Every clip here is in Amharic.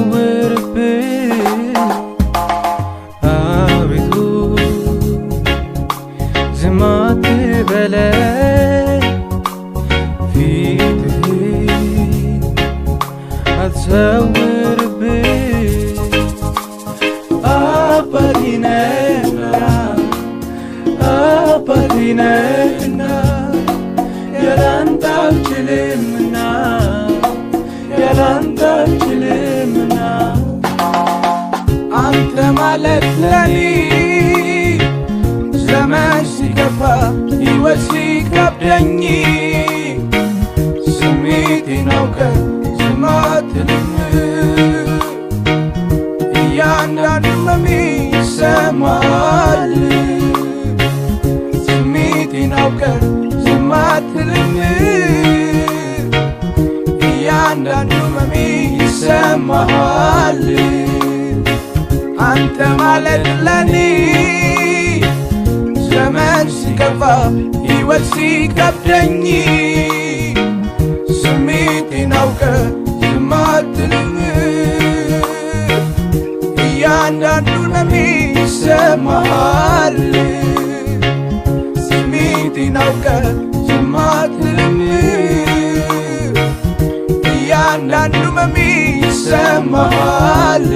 አትዘውርብኝ አቤቱ ዝም አትበለኝ ፊትህን አትዘውርብኝ አባቴ ነህና አባቴ ነህና ያላንተ አልችልምና ያላንተ አልችልምና አንተ ማለት ለኔ ዘመን ሲከፋ ሕይወት ሲከብደኝ ስሜቴን አውቀህ ዝም አትልም እያንዳንዱ ህመሜ ይሰማል ስሜቴን አውቀህ ዝም አትልም እያንዳንዱ ህመሜ ይሰማሃል አንተ ማለት ለኔ ዘመን ሲከፋ ሕይወት ሲከብደኝ ስሜቴን አውቀህ ዝም አትልም እያንዳንዱ ህመሜ ይሰማሃል ስሜቴን አውቀህ ዝም አትልም እያንዳንዱ ህመሜ ይሰማሃል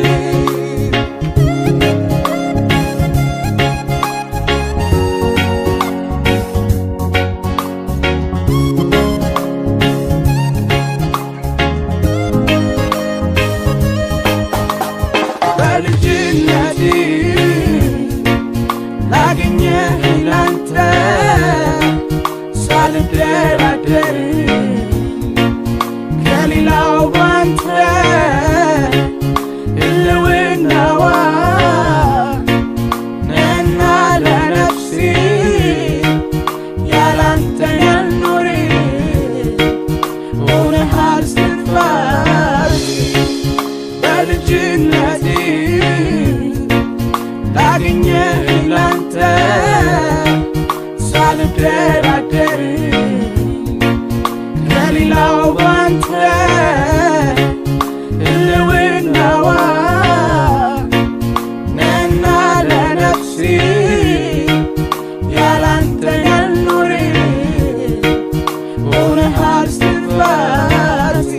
በልጅነቴ ላገኘህ ላንተ ሳልደራደር ከሌላው ባንተ ህልውናዋ ነህና ለነፍሴ ያላንተ ያልኖር ሆነሃል እስትንፋሴ በልጅነቴ ላገኘህ ላንተ ሳልደራደር ከሌላው ባንተ ህልውናዋ ነህና ለነፍሴ ያላንተ ያልኖር ሆነሃል እስትንፋሴ